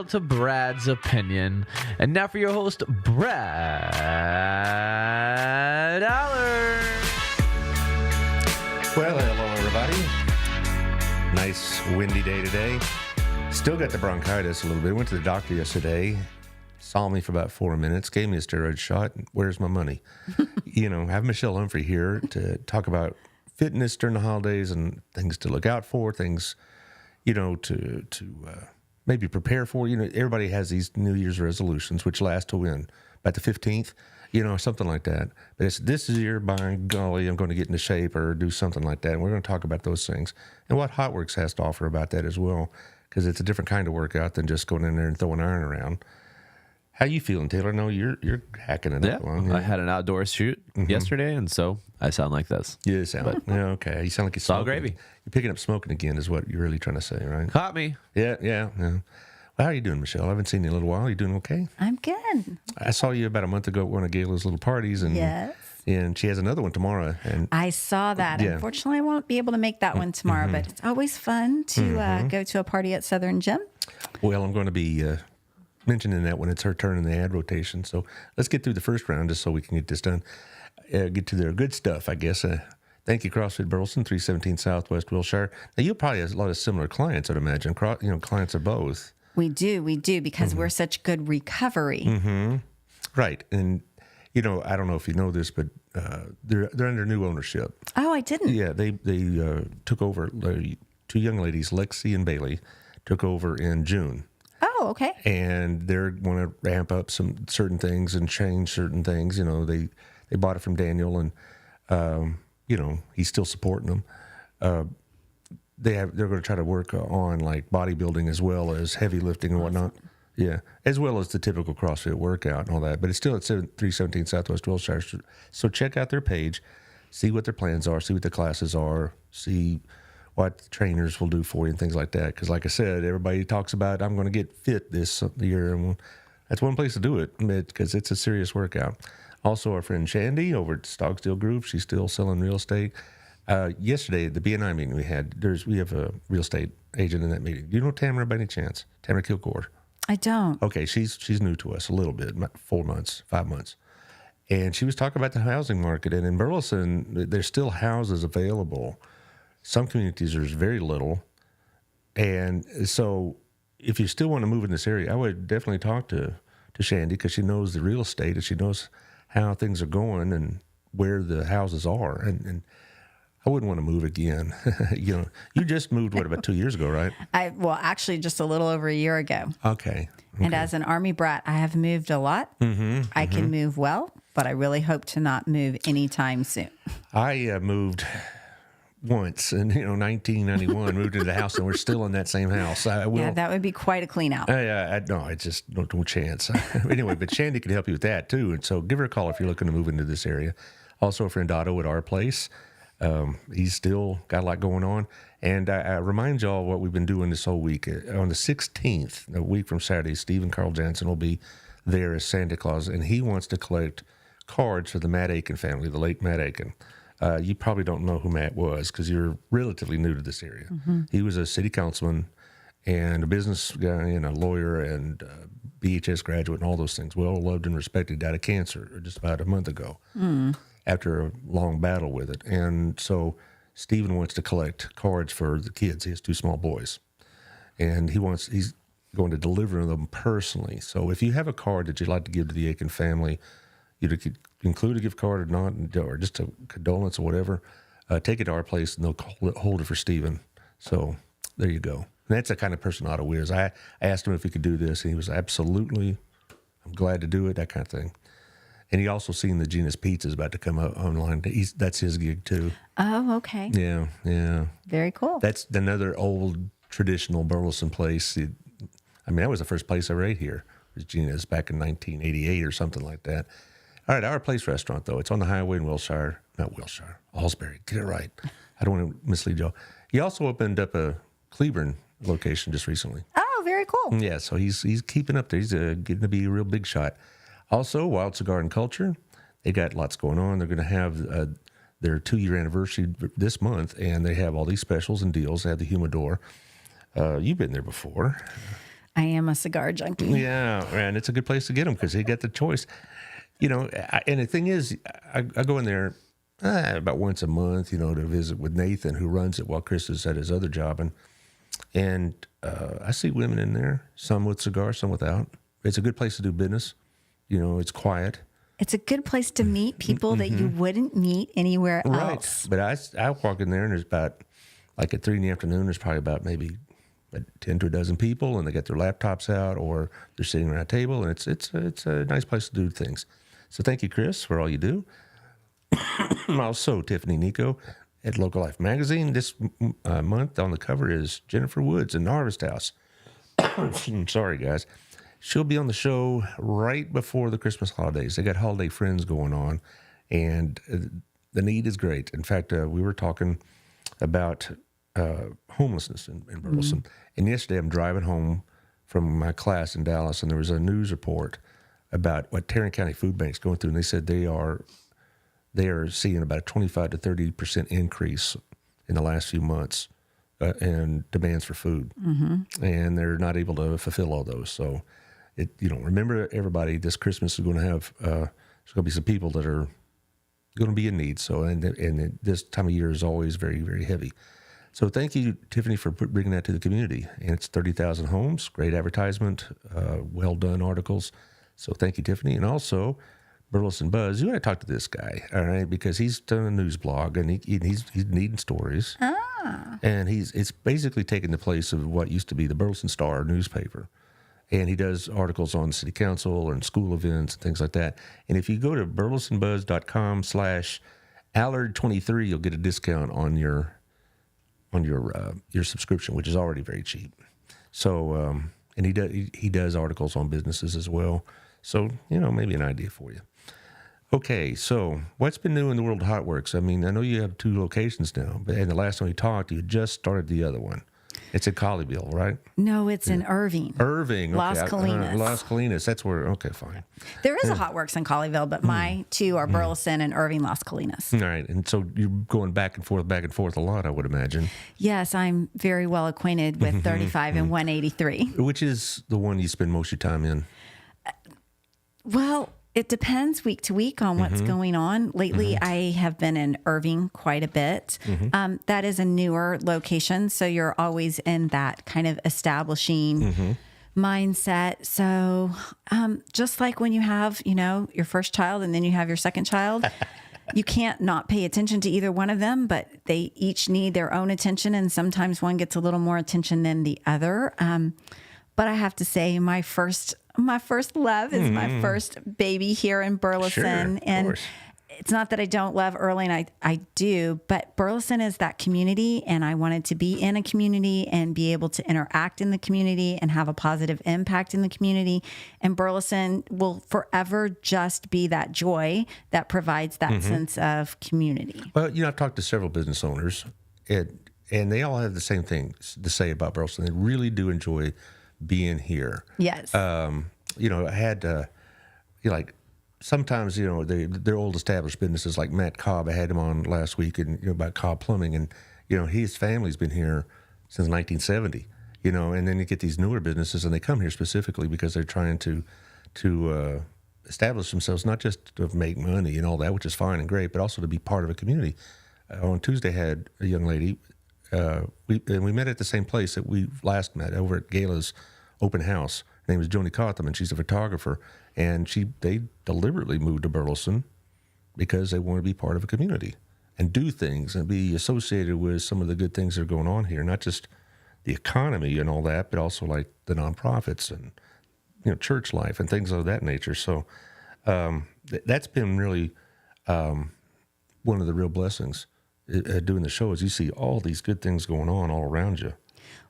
To Brad's opinion. And now for your host, Brad Allard. Well, hello, everybody. Nice windy day today. Still got the bronchitis a little bit. Went to the doctor yesterday. Saw me for about 4 minutes. Gave me a steroid shot. Where's my money? Have Michel Umphrey here to talk about fitness during the holidays and things to look out for, things, to maybe prepare for. Everybody has these New Year's resolutions, which last to when? About the 15th? Something like that. But it's this year, by golly, I'm going to get into shape or do something like that. And we're going to talk about those things and what Hotworks has to offer about that as well, because it's a different kind of workout than just going in there and throwing iron around. How you feeling, Taylor? No, you're hacking it up. Yeah, I had an outdoor shoot yesterday, and so I sound like this. You sound okay. You sound like you're it's all smoking. gravy. You're picking up smoking again is what you're really trying to say, right? Caught me. Yeah. Well, how are you doing, Michelle? I haven't seen you in a little while. You doing okay? I'm good. I saw you about a month ago at one of Gayla's little parties, and Yes. and she has another one tomorrow. And I saw that. Yeah. Unfortunately, I won't be able to make that one tomorrow, but it's always fun to go to a party at Southern Gym. well, I'm going to be mentioning that when it's her turn in the ad rotation. So let's get through the first round just so we can get this done. Get to their good stuff, I guess. Thank you, CrossFit Burleson, 317 Southwest Wilshire. Now, you probably have a lot of similar clients, I'd imagine. Clients of both. We do, because we're such good recovery. Right. And, I don't know if you know this, but they're under new ownership. Oh, I didn't. Yeah, they took over. Two young ladies, Lexi and Bailey, took over in June. Oh, okay. And they're going to ramp up some certain things and change certain things. They bought it from Daniel, and he's still supporting them. They're going to try to work on like bodybuilding as well as heavy lifting and whatnot. Yeah, as well as the typical CrossFit workout and all that. But it's still at 317 Southwest Wilshire. So check out their page, see what their plans are, see what the classes are, see what the trainers will do for you and things like that. Because like I said, everybody talks about, I'm going to get fit this year. And that's one place to do it, because it's a serious workout. Also, our friend Shandy over at Stogstill Group, she's still selling real estate. Yesterday, at the BNI meeting we had, we have a real estate agent in that meeting. Do you know Tamara by any chance? Tamara Kilgore. I don't. Okay, she's new to us a little bit, 4 months, 5 months. And she was talking about the housing market. And in Burleson, there's still houses available. Some communities there's very little. And so if you still want to move in this area, I would definitely talk to Shandy, because she knows the real estate and she knows how things are going and where the houses are. And I wouldn't want to move again. You just moved, about 2 years ago, right? Actually, just a little over a year ago. Okay. And as an Army brat, I have moved a lot. I can move well, but I really hope to not move anytime soon. I moved once in 1991, moved into the house, and we're still in that same house. Yeah, that would be quite a clean out. No, I just no chance. Anyway, but Shandy can help you with that too, and so give her a call if you're looking to move into this area. Also, a friend Otto at our place. He's still got a lot going on, and I remind y'all what we've been doing this whole week. On the 16th, a week from Saturday, Stephen Carl Jansen will be there as Santa Claus, and he wants to collect cards for the Matt Aiken family, the late Matt Aiken. You probably don't know who Matt was because you're relatively new to this area. He was a city councilman and a business guy and a lawyer and BHS graduate and all those things. Well loved and respected. Died of cancer just about a month ago after a long battle with it. And so Stephen wants to collect cards for the kids. He has two small boys. And he's going to deliver them personally. So if you have a card that you'd like to give to the Aiken family, you could include a gift card or not, or just a condolence or whatever, take it to our place and they'll hold it for Stephen. So there you go. And that's the kind of person Otto is. I asked him if he could do this, and he was absolutely, I'm glad to do it, that kind of thing. And he also seen the Gina's Pizza is about to come up online. That's his gig too. Oh, okay. Yeah. Very cool. That's another old traditional Burleson place. That was the first place I ever ate here. It was Gina's back in 1988 or something like that. All right, Our Place restaurant, though. It's on the highway in Alsbury. Get it right. I don't want to mislead y'all. He also opened up a Cleburne location just recently. Oh, very cool. Yeah, so he's keeping up there. He's getting to be a real big shot. Also, Wild Cigar and Culture. They got lots going on. They're going to have their 2-year anniversary this month, and they have all these specials and deals. They have the humidor. You've been there before. I am a cigar junkie. Yeah, and it's a good place to get them because they get the choice. And the thing is, I go in there about once a month, to visit with Nathan, who runs it while Chris is at his other job. And I see women in there, some with cigars, some without. It's a good place to do business. It's quiet. It's a good place to meet people that you wouldn't meet anywhere else. But I walk in there, and there's about, like at 3 p.m, there's probably about maybe 10 to a dozen people, and they got their laptops out, or they're sitting around a table, and it's a nice place to do things. So thank you, Chris, for all you do. Also, Tiffany Nico at Local Life Magazine. This month on the cover is Jennifer Woods in the Harvest House. Sorry, guys. She'll be on the show right before the Christmas holidays. They got holiday friends going on, and the need is great. In fact, we were talking about homelessness in Burleson. And yesterday I'm driving home from my class in Dallas, and there was a news report about what Tarrant County Food Bank's going through, and they said they are seeing about a 25 to 30% increase in the last few months in demands for food, and they're not able to fulfill all those. So, remember, everybody, this Christmas is going to have there's going to be some people that are going to be in need. So, and this time of year is always very, very heavy. So thank you, Tiffany, for bringing that to the community. And it's 30,000 homes, great advertisement, well done articles. So thank you, Tiffany. And also, Burleson Buzz, you want to talk to this guy, all right? Because he's done a news blog, and he's needing stories. And it's basically taken the place of what used to be the Burleson Star newspaper. And he does articles on city council and school events and things like that. And if you go to burlesonbuzz.com/Allard23, you'll get a discount on your subscription, which is already very cheap. So, and he does articles on businesses as well. So, maybe an idea for you. Okay, so what's been new in the world of Hotworks? I mean, I know you have 2 locations now, and the last time we talked, you just started the other one. It's in Colleyville, right? No, it's in Irving. Irving. Okay. Las Colinas. Las Colinas. That's where, okay, fine. There is a Hotworks in Colleyville, but my 2 are Burleson and Irving, Las Colinas. All right. And so you're going back and forth a lot, I would imagine. Yes, I'm very well acquainted with 35 and 183. Which is the one you spend most of your time in? Well, it depends week to week on what's going on. Lately, I have been in Irving quite a bit. That is a newer location, so you're always in that kind of establishing mindset. So just like when you have, your first child and then you have your second child, you can't not pay attention to either one of them, but they each need their own attention, and sometimes one gets a little more attention than the other. But I have to say, my first love is my first baby here in Burleson. Sure, and it's not that I don't love Irving, I do, but Burleson is that community, and I wanted to be in a community and be able to interact in the community and have a positive impact in the community. And Burleson will forever just be that joy that provides that sense of community. Well, I've talked to several business owners, and they all have the same thing to say about Burleson. They really do enjoy being here. Yes. I had, sometimes, they're old established businesses like Matt Cobb. I had him on last week and, about Cobb Plumbing. And, his family's been here since 1970, and then you get these newer businesses, and they come here specifically because they're trying to establish themselves, not just to make money and all that, which is fine and great, but also to be part of a community. On Tuesday, I had a young lady. We met at the same place that we last met, over at Gala's open house. Her name is Joni Cotham, and she's a photographer. And they deliberately moved to Burleson because they want to be part of a community and do things and be associated with some of the good things that are going on here, not just the economy and all that, but also like the nonprofits and church life and things of that nature. So that's been really one of the real blessings. Doing the show is you see all these good things going on all around you.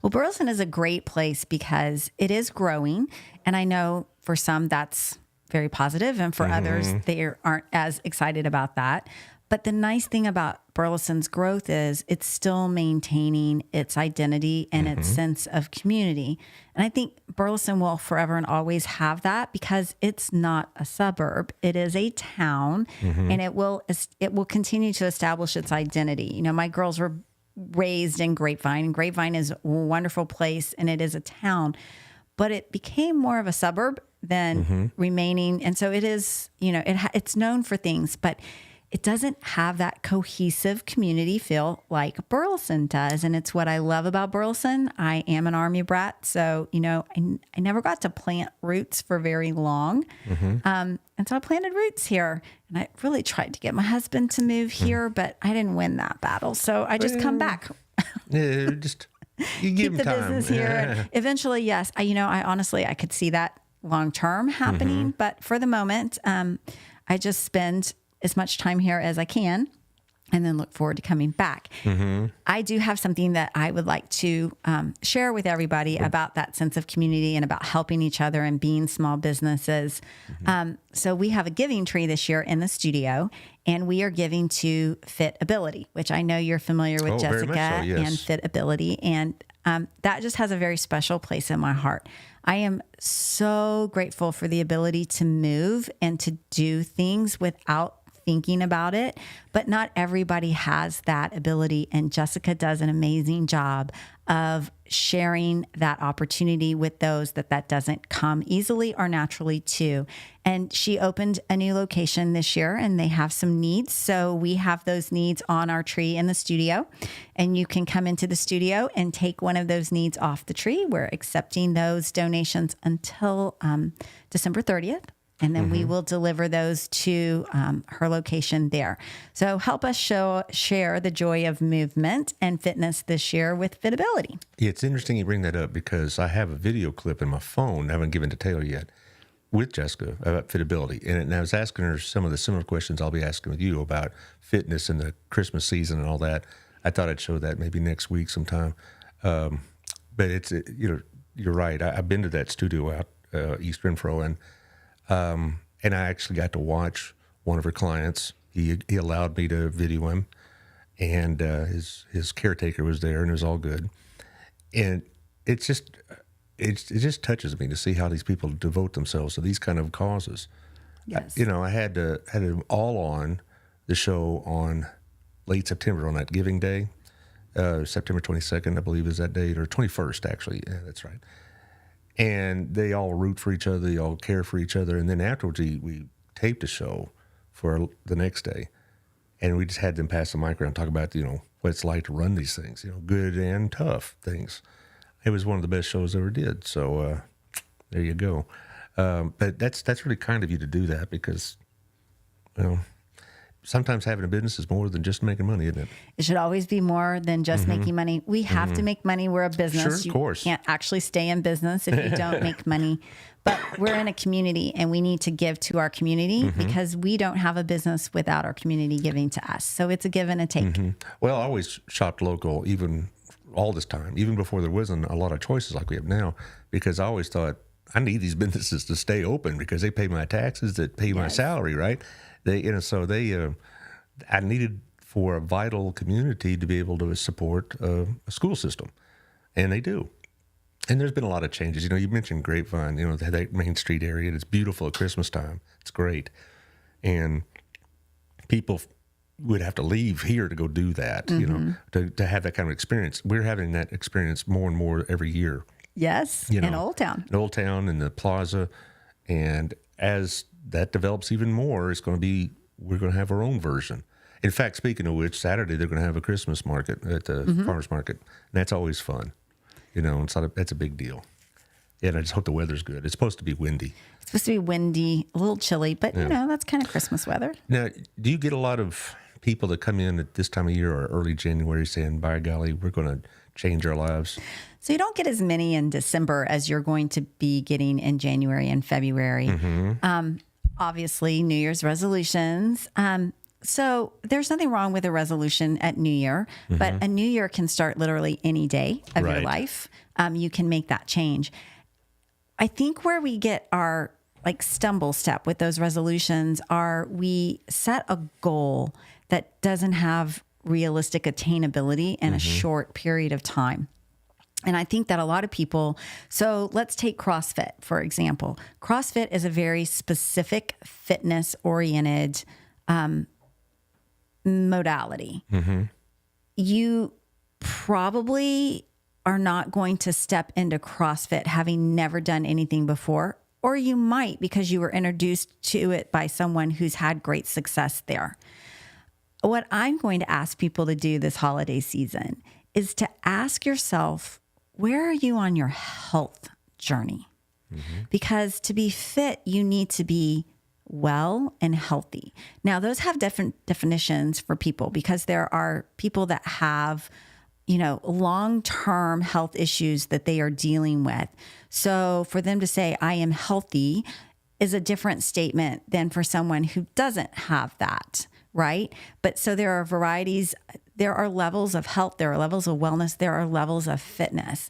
Well, Burleson is a great place because it is growing. And I know for some that's very positive, and for others, they aren't as excited about that. But the nice thing about Burleson's growth is it's still maintaining its identity and its sense of community. And I think Burleson will forever and always have that because it's not a suburb. It is a town, and it will continue to establish its identity. My girls were raised in Grapevine, and Grapevine is a wonderful place, and it is a town. but it became more of a suburb than remaining. And so it is, it's known for things, but it doesn't have that cohesive community feel like Burleson does. And it's what I love about Burleson. I am an Army brat. So, I never got to plant roots for very long. And so I planted roots here. And I really tried to get my husband to move here, but I didn't win that battle. So I just come back. Yeah, you give Keep the time. business here. And eventually, yes, I honestly, I could see that long-term happening. But for the moment, I just spend as much time here as I can and then look forward to coming back. I do have something that I would like to share with everybody about that sense of community and about helping each other and being small businesses. So we have a giving tree this year in the studio, and we are giving to Fit Ability, which I know you're familiar with, very much Jessica, so, yes. and Fit Ability. And that just has a very special place in my heart. I am so grateful for the ability to move and to do things without thinking about it, but not everybody has that ability. And Jessica does an amazing job of sharing that opportunity with those that doesn't come easily or naturally to. And she opened a new location this year, and they have some needs. So we have those needs on our tree in the studio, and you can come into the studio and take one of those needs off the tree. We're accepting those donations until December 30th. And then we will deliver those to her location there. So help us share the joy of movement and fitness this year with Fitability. Yeah, it's interesting you bring that up because I have a video clip in my phone I haven't given to Taylor yet with Jessica about Fitability. And I was asking her some of the similar questions I'll be asking with you about fitness in the Christmas season and all that. I thought I'd show that maybe next week sometime. But it's, you're right. I've been to that studio out East Renfro, and I actually got to watch one of her clients. He allowed me to video him, and his caretaker was there, and it was all good. And it just touches me to see how these people devote themselves to these kind of causes. Yes. I had them all on the show on late September on that Giving Day, September 22nd, I believe is that date, or 21st actually. Yeah, that's right. And they all root for each other. They all care for each other. And then afterwards, we taped a show for the next day. And we just had them pass the mic around and talk about, what it's like to run these things, good and tough things. It was one of the best shows I ever did. So there you go. But that's really kind of you to do that because, sometimes having a business is more than just making money, isn't it? It should always be more than just making money. We have to make money. We're a business. Sure, of course. You can't actually stay in business if you don't make money. But we're in a community, and we need to give to our community because we don't have a business without our community giving to us. So it's a give and a take. Well, I always shopped local, even all this time, even before there wasn't a lot of choices like we have now, because I always thought, I need these businesses to stay open because they pay my taxes, that pay my salary, right? I needed for a vital community to be able to support a school system, and they do. And there's been a lot of changes. You mentioned Grapevine, that Main Street area. It's beautiful at Christmas time. It's great. And people would have to leave here to go do that, to have that kind of experience. We're having that experience more and more every year. Yes, in Old Town. In Old Town, in the plaza. And as that develops even more, we're going to have our own version. In fact, speaking of which, Saturday they're going to have a Christmas market at the farmers market. And that's always fun. That's a big deal. Yeah, and I just hope the weather's good. It's supposed to be windy. It's supposed to be windy, a little chilly, but that's kind of Christmas weather. Now, do you get a lot of people that come in at this time of year or early January saying, by golly, we're going to change our lives? So you don't get as many in December as you're going to be getting in January and February. Obviously, New Year's resolutions. So there's nothing wrong with a resolution at New Year, but a New Year can start literally any day of your life. You can make that change. I think where we get our stumble step with those resolutions are we set a goal that doesn't have realistic attainability in a short period of time. And I think that a lot of people, so let's take CrossFit, for example. CrossFit is a very specific fitness-oriented modality. You probably are not going to step into CrossFit having never done anything before, or you might because you were introduced to it by someone who's had great success there. What I'm going to ask people to do this holiday season is to ask yourself, where are you on your health journey? Because to be fit, you need to be well and healthy. Now, those have different definitions for people because there are people that have, long-term health issues that they are dealing with. So for them to say, I am healthy is a different statement than for someone who doesn't have that, right? But so there are varieties, there are levels of health, there are levels of wellness, there are levels of fitness.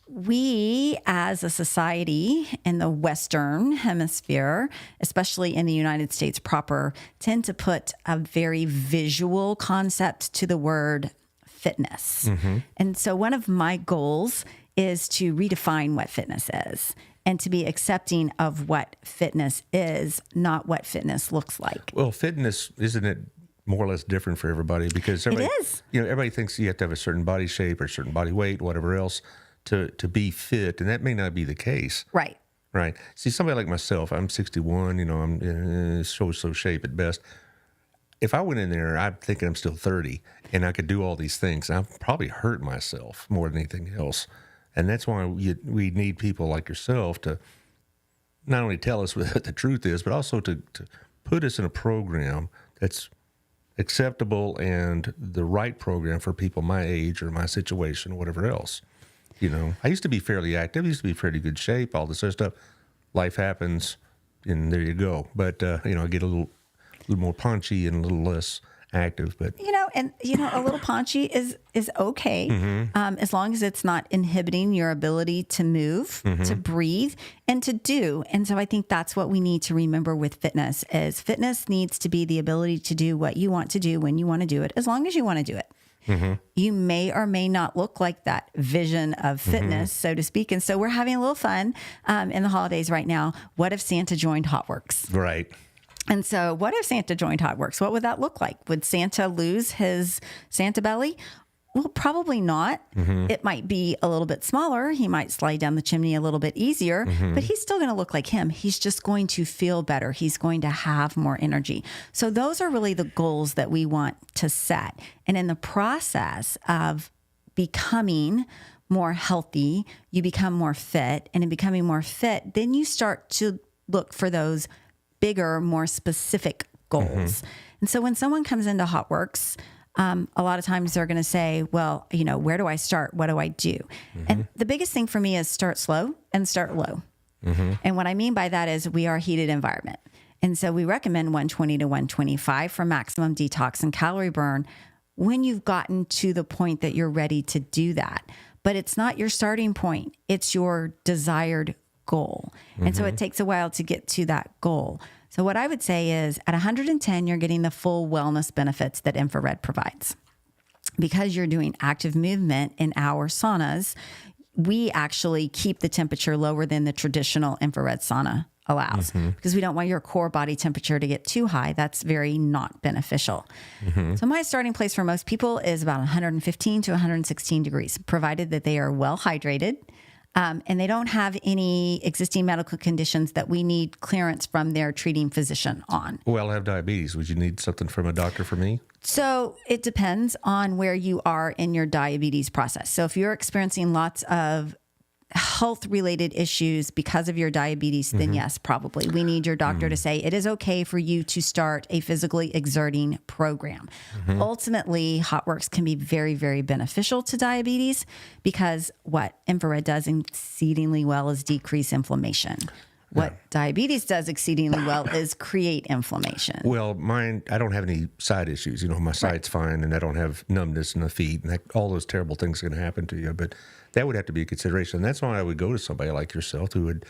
We as a society in the Western hemisphere, especially in the United States proper, tend to put a very visual concept to the word fitness. And so one of my goals is to redefine what fitness is and to be accepting of what fitness is, not what fitness looks like. Well, fitness, isn't it more or less different for everybody? Because everybody, It is. Everybody thinks you have to have a certain body shape or a certain body weight, whatever else, to be fit, and that may not be the case. Right. Right. See, somebody like myself, I'm 61, I'm in so shape at best. If I went in there, I'm thinking I'm still 30, and I could do all these things, I'd probably hurt myself more than anything else. And that's why we need people like yourself to not only tell us what the truth is, but also to put us in a program that's acceptable and the right program for people my age or my situation or whatever else. I used to be fairly active. I used to be in fairly good shape, all this other stuff. Life happens, and there you go. But, I get a little more punchy and a little less active. But a little paunchy is okay, as long as it's not inhibiting your ability to move, to breathe, and to do. And so I think that's what we need to remember with fitness is fitness needs to be the ability to do what you want to do when you want to do it, as long as you want to do it. You may or may not look like that vision of fitness, so to speak. And so we're having a little fun in the holidays right now. What if Santa joined HotWorks? Right. And so what if Santa joined HotWorks? What would that look like? Would Santa lose his Santa belly? Well, probably not. It might be a little bit smaller. He might slide down the chimney a little bit easier, but he's still going to look like him. He's just going to feel better. He's going to have more energy. So those are really the goals that we want to set. And in the process of becoming more healthy, you become more fit. And in becoming more fit, then you start to look for those bigger, more specific goals. And so when someone comes into HotWorks, a lot of times they're going to say, well, where do I start? What do I do? And the biggest thing for me is start slow and start low. And what I mean by that is we are a heated environment. And so we recommend 120 to 125 for maximum detox and calorie burn when you've gotten to the point that you're ready to do that. But it's not your starting point. It's your desired goal. And so it takes a while to get to that goal. So what I would say is at 110, you're getting the full wellness benefits that infrared provides. Because you're doing active movement in our saunas, we actually keep the temperature lower than the traditional infrared sauna allows because we don't want your core body temperature to get too high. That's very not beneficial. So my starting place for most people is about 115 to 116 degrees, provided that they are well hydrated, and they don't have any existing medical conditions that we need clearance from their treating physician on. Well, I have diabetes. Would you need something from a doctor for me? So it depends on where you are in your diabetes process. So if you're experiencing lots of health-related issues because of your diabetes, then yes, probably. We need your doctor to say it is okay for you to start a physically exerting program. Ultimately, HotWorks can be very, very beneficial to diabetes because what infrared does exceedingly well is decrease inflammation. What diabetes does exceedingly well is create inflammation. Well, mine, I don't have any side issues. My side's fine, and I don't have numbness in the feet, and all those terrible things are going to happen to you. But that would have to be a consideration. And that's why I would go to somebody like yourself who would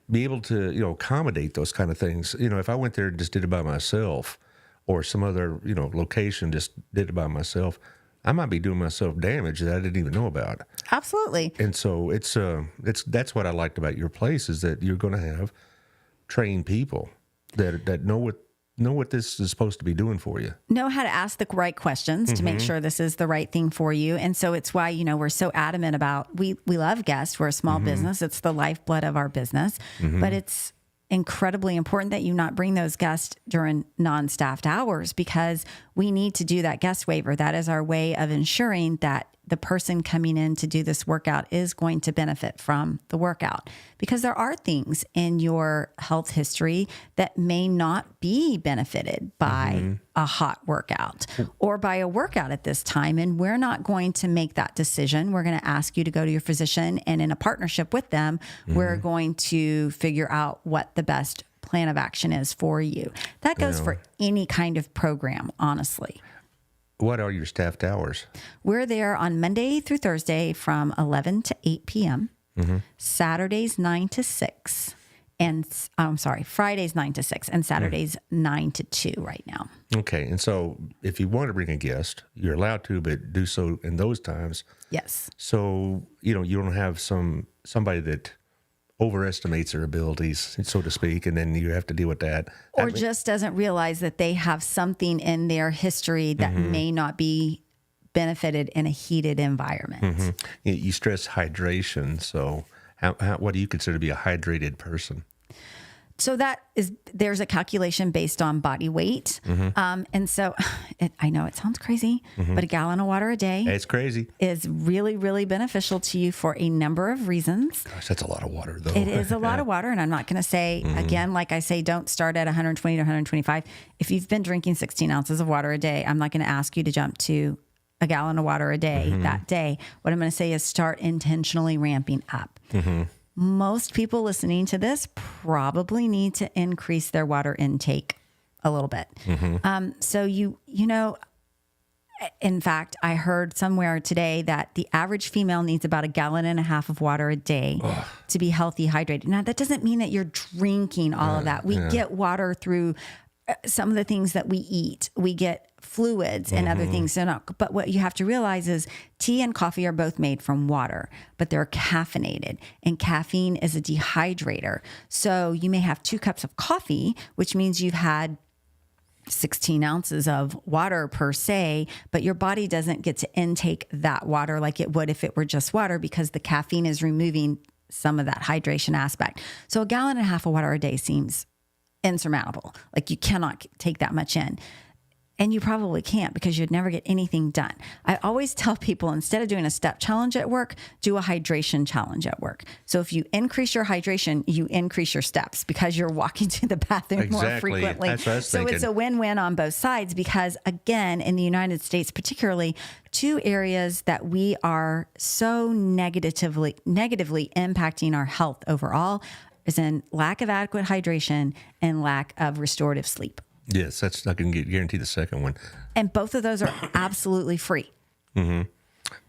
be able to, accommodate those kind of things. If I went there and just did it by myself, or some other, location just did it by myself, I might be doing myself damage that I didn't even know about. Absolutely. And so that's what I liked about your place is that you're going to have trained people that know what know what this is supposed to be doing for you. Know how to ask the right questions to make sure this is the right thing for you. And so it's why, we're so adamant about, we love guests. We're a small business. It's the lifeblood of our business, but it's incredibly important that you not bring those guests during non-staffed hours, because we need to do that guest waiver. That is our way of ensuring that the person coming in to do this workout is going to benefit from the workout, because there are things in your health history that may not be benefited by a hot workout or by a workout at this time. And we're not going to make that decision. We're going to ask you to go to your physician, and in a partnership with them, we're going to figure out what the best plan of action is for you. That goes for any kind of program, honestly. What are your staffed hours? We're there on Monday through Thursday from 11 to 8 p.m., Saturdays 9 to 6, and Fridays 9 to 6, and Saturdays 9 to 2 right now. Okay. And so if you want to bring a guest, you're allowed to, but do so in those times. Yes. So, you don't have somebody that overestimates their abilities, so to speak, and then you have to deal with that. Or just doesn't realize that they have something in their history that may not be benefited in a heated environment. You stress hydration. So what do you consider to be a hydrated person? So there's a calculation based on body weight. And so I know it sounds crazy, but a gallon of water a day It's crazy. is really, really beneficial to you for a number of reasons. Gosh, that's a lot of water, though. It is a lot of water. And I'm not going to say, again, like I say, don't start at 120 to 125. If you've been drinking 16 ounces of water a day, I'm not going to ask you to jump to a gallon of water a day that day. What I'm going to say is start intentionally ramping up. Most people listening to this probably need to increase their water intake a little bit. So in fact, I heard somewhere today that the average female needs about 1.5 gallons of water a day to be healthy, hydrated. Now, that doesn't mean that you're drinking all of that. We get water through some of the things that we eat. We get fluids and other things. But what you have to realize is tea and coffee are both made from water, but they're caffeinated, and caffeine is a dehydrator. So you may have 2 cups of coffee, which means you've had 16 ounces of water per se, but your body doesn't get to intake that water like it would if it were just water, because the caffeine is removing some of that hydration aspect. So 1.5 gallons of water a day seems insurmountable. Like you cannot take that much in. And you probably can't, because you'd never get anything done. I always tell people, instead of doing a step challenge at work, do a hydration challenge at work. So if you increase your hydration, you increase your steps, because you're walking to the bathroom more frequently. That's what I was thinking. It's a win-win on both sides, because again, in the United States, particularly, 2 areas that we are so negatively impacting our health overall is in lack of adequate hydration and lack of restorative sleep. Yes, I can guarantee the second one. And both of those are absolutely free.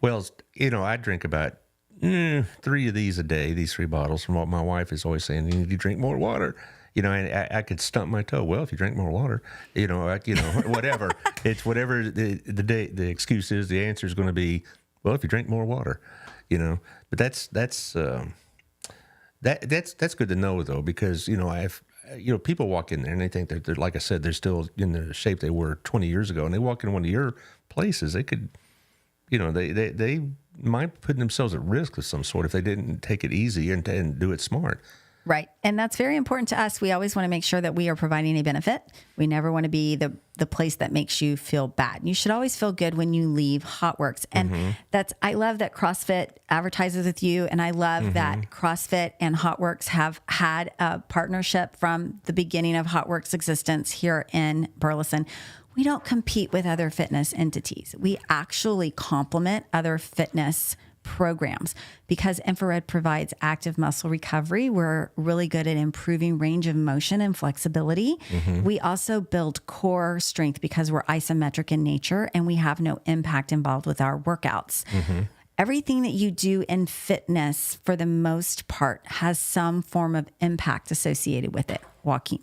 Well, I drink about 3 of these a day, these 3 bottles, from what my wife is always saying, you need to drink more water. And I could stump my toe. Well, if you drink more water, whatever. It's whatever the excuse is, the answer is going to be, well, if you drink more water, But that's good to know, though, because, people walk in there and they think they're, like I said, they're still in the shape they were 20 years ago, and they walk in one of your places, they could, they might put themselves at risk of some sort if they didn't take it easy and do it smart. Right. And that's very important to us. We always want to make sure that we are providing a benefit. We never want to be the place that makes you feel bad. You should always feel good when you leave HotWorks. And I love that CrossFit advertises with you. And I love that CrossFit and HotWorks have had a partnership from the beginning of HotWorks' existence here in Burleson. We don't compete with other fitness entities. We actually complement other fitness programs, because infrared provides active muscle recovery. We're really good at improving range of motion and flexibility. We also build core strength because we're isometric in nature and we have no impact involved with our workouts. Everything that you do in fitness, for the most part, has some form of impact associated with it. Walking,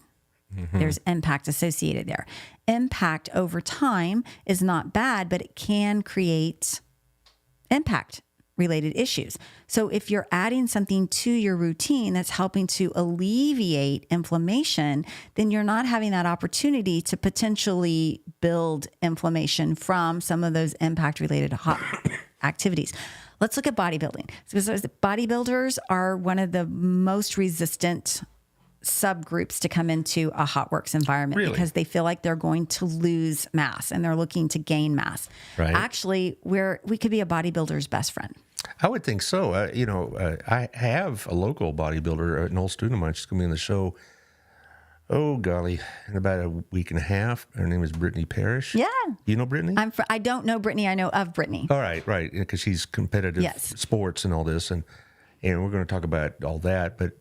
there's impact associated there. Impact over time is not bad, but it can create impact related issues. So if you're adding something to your routine that's helping to alleviate inflammation, then you're not having that opportunity to potentially build inflammation from some of those impact related hot activities. Let's look at bodybuilding. So bodybuilders are one of the most resistant subgroups to come into a HotWorks environment because they feel like they're going to lose mass and they're looking to gain mass. Right. Actually, we could be a bodybuilder's best friend. I would think so. I have a local bodybuilder, an old student of mine. She's going to be on the show, oh, golly, in about a week and a half. Her name is Brittany Parrish. Yeah. You know Brittany? I don't know Brittany. I know of Brittany. All right, because she's competitive sports and all this. And we're going to talk about all that. But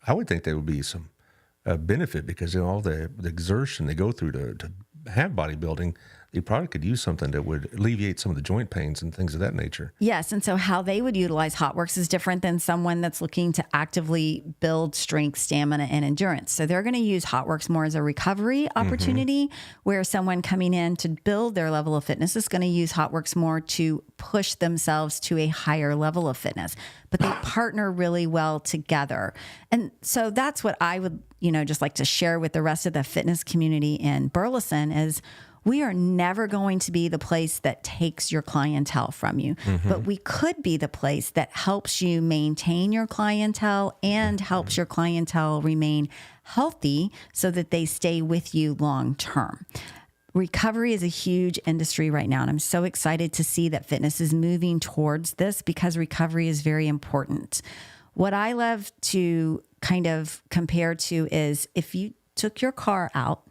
I would think there would be some benefit because all the exertion they go through to have bodybuilding, you probably could use something that would alleviate some of the joint pains and things of that nature. Yes. And so how they would utilize HotWorks is different than someone that's looking to actively build strength, stamina, and endurance. So they're going to use HotWorks more as a recovery opportunity, where someone coming in to build their level of fitness is going to use HotWorks more to push themselves to a higher level of fitness. But they partner really well together. And so that's what I would, just like to share with the rest of the fitness community in Burleson is we are never going to be the place that takes your clientele from you, but we could be the place that helps you maintain your clientele and helps your clientele remain healthy so that they stay with you long term. Recovery is a huge industry right now, and I'm so excited to see that fitness is moving towards this because recovery is very important. What I love to kind of compare to is if you took your car out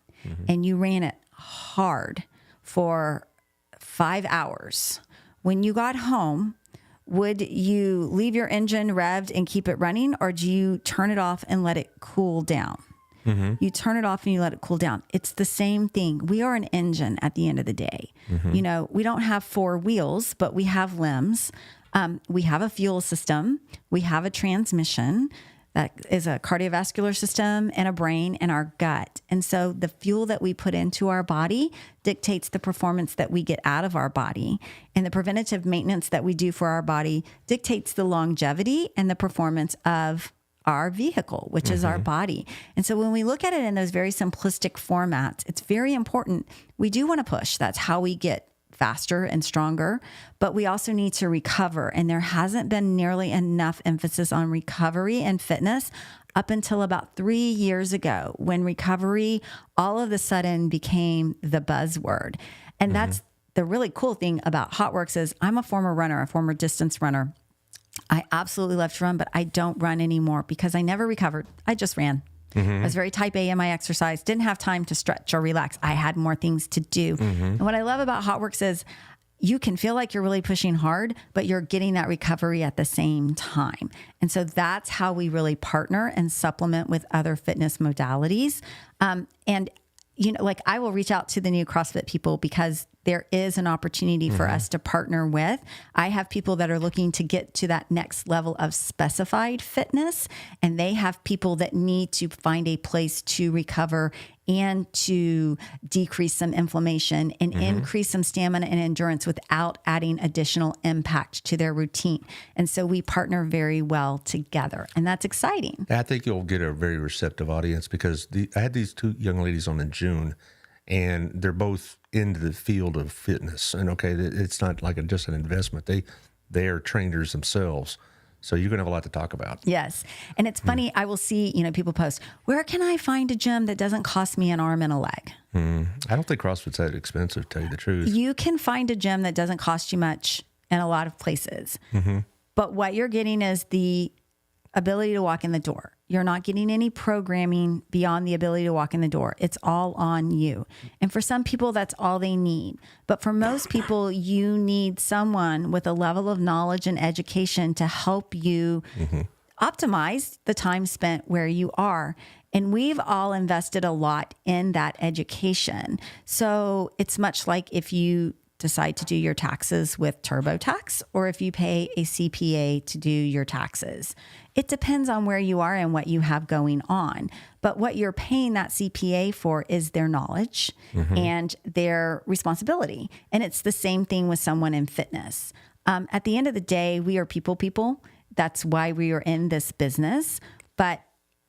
and you ran it hard for 5 hours. When you got home, would you leave your engine revved and keep it running, or do you turn it off and let it cool down? You turn it off and you let it cool down. It's the same thing. We are an engine at the end of the day. We don't have 4 wheels, but we have limbs. We have a fuel system. We have a transmission. That is a cardiovascular system and a brain and our gut. And so the fuel that we put into our body dictates the performance that we get out of our body. And the preventative maintenance that we do for our body dictates the longevity and the performance of our vehicle, which is our body. And so when we look at it in those very simplistic formats, it's very important. We do want to push. That's how we get faster and stronger, but we also need to recover. And there hasn't been nearly enough emphasis on recovery and fitness up until about 3 years ago, when recovery all of a sudden became the buzzword. And that's the really cool thing about HotWorks is I'm a former runner, a former distance runner. I absolutely love to run, but I don't run anymore because I never recovered. I just ran. I was very type A in my exercise, didn't have time to stretch or relax. I had more things to do. And what I love about HotWorks is you can feel like you're really pushing hard, but you're getting that recovery at the same time. And so that's how we really partner and supplement with other fitness modalities. And I will reach out to the new CrossFit people because there is an opportunity for us to partner with. I have people that are looking to get to that next level of specified fitness, and they have people that need to find a place to recover and to decrease some inflammation and increase some stamina and endurance without adding additional impact to their routine. And so we partner very well together, and that's exciting. I think you'll get a very receptive audience because I had these 2 young ladies on in June, and they're both into the field of fitness. And it's not like just an investment. They are trainers themselves. So you're going to have a lot to talk about. Yes. And it's funny, I will see, people post, where can I find a gym that doesn't cost me an arm and a leg? I don't think CrossFit's that expensive, to tell you the truth. You can find a gym that doesn't cost you much in a lot of places. But what you're getting is the ability to walk in the door. You're not getting any programming beyond the ability to walk in the door. It's all on you. And for some people, that's all they need. But for most people, you need someone with a level of knowledge and education to help you optimize the time spent where you are. And we've all invested a lot in that education. So it's much like if you decide to do your taxes with TurboTax or if you pay a CPA to do your taxes. It depends on where you are and what you have going on. But what you're paying that CPA for is their knowledge and their responsibility. And it's the same thing with someone in fitness. At the end of the day, we are people. That's why we are in this business. But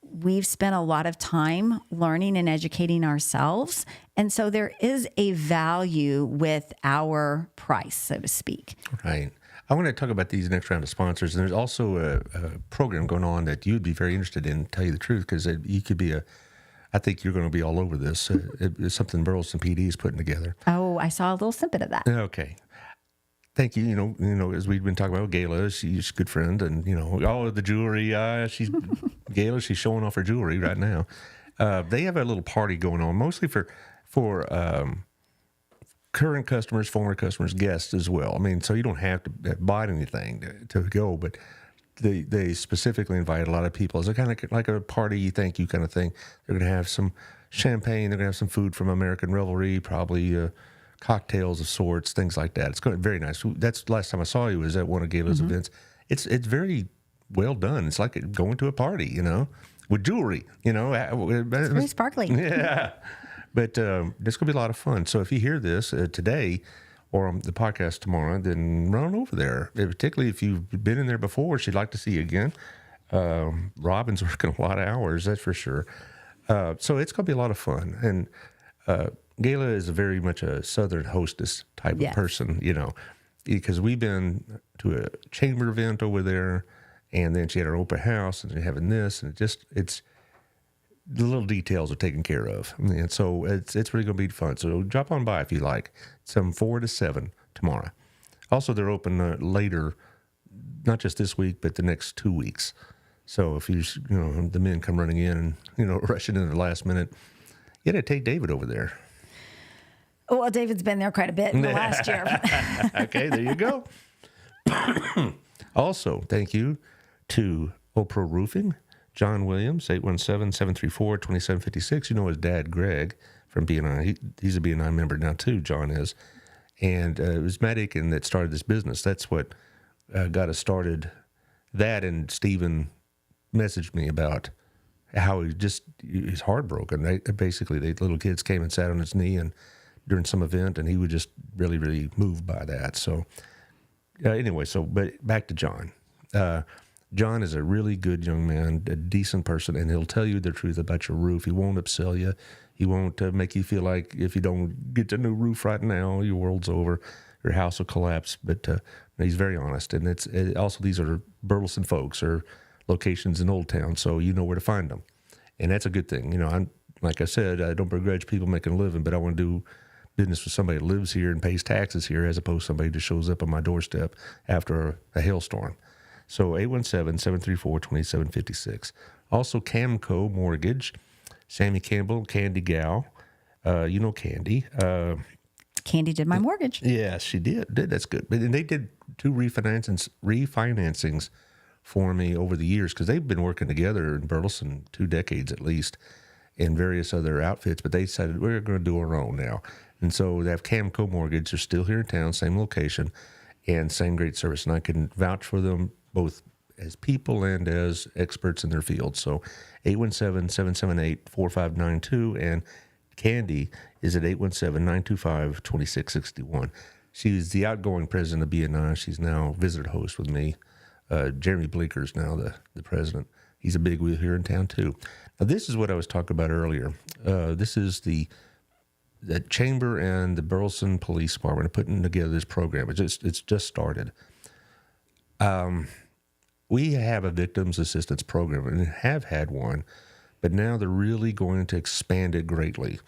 we've spent a lot of time learning and educating ourselves. And so there is a value with our price, so to speak. Right. I want to talk about these next round of sponsors. And there's also a program going on that you'd be very interested in, to tell you the truth, because you could be I think you're going to be all over this. It's something Burleson PD is putting together. Oh, I saw a little snippet of that. Okay. Thank you. You know, as we've been talking about Gayla, she's a good friend, and all of the jewelry. She's Gayla. She's showing off her jewelry right now. They have a little party going on, mostly for current customers, former customers, guests as well. I mean, so you don't have to buy anything to go, but they specifically invite a lot of people. It's kind of like a party, thank you kind of thing. They're going to have some champagne. They're going to have some food from American Revelry, probably. Cocktails of sorts, things like that. It's going to be very nice. That's the last time I saw you was at one of Gayla's events. It's very well done. It's like going to a party, with jewelry, It's very sparkly. Yeah. But it's going to be a lot of fun. So if you hear this today or on the podcast tomorrow, then run over there. Particularly if you've been in there before, she'd like to see you again. Robin's working a lot of hours, that's for sure. So it's going to be a lot of fun. And Gayla is very much a Southern hostess type of person, because we've been to a chamber event over there, and then she had her open house, and she's having this, and it's the little details are taken care of, and so it's really going to be fun. So drop on by if you like. It's from 4 to 7 tomorrow. Also, they're open later, not just this week, but the next 2 weeks. So if the men come running in and rushing in at the last minute, you got to take David over there. Well, David's been there quite a bit in the last year. Okay, there you go. Also, thank you to Oprah Roofing, John Williams, 817-734-2756. You know his dad, Greg, from BNI. He's a BNI member now, too, John is. And it was Matt Aiken that started this business. That's what got us started. That, and Stephen messaged me about how he's heartbroken. Basically, the little kids came and sat on his knee and during some event, and he was just really, really moved by that. So anyway, but back to John. John is a really good young man, a decent person, and he'll tell you the truth about your roof. He won't upsell you. He won't make you feel like if you don't get a new roof right now, your world's over, your house will collapse. But he's very honest, and also these are Burleson folks or locations in Old Town, so you know where to find them, and that's a good thing. I'm like I said, I don't begrudge people making a living, but I want to do business with somebody that lives here and pays taxes here, as opposed to somebody who shows up on my doorstep after a hailstorm. So 817-734-2756. Also Camco Mortgage, Sammy Campbell, Candy Gal. Candy. Candy did my mortgage. Yeah, she did. That's good. And they did 2 refinancings for me over the years, because they've been working together in Burleson 2 decades at least, in various other outfits, but they decided we're going to do our own now. And so they have Camco Mortgage. They're still here in town, same location, and same great service. And I can vouch for them both as people and as experts in their field. So 817-778-4592, and Candy is at 817-925-2661. She's the outgoing president of BNI. She's now visitor host with me. Jeremy Bleeker's now the president. He's a big wheel here in town, too. Now, this is what I was talking about earlier. This is the Chamber and the Burleson Police Department are putting together this program. It's just started. We have a victims assistance program and have had one, but now they're really going to expand it greatly.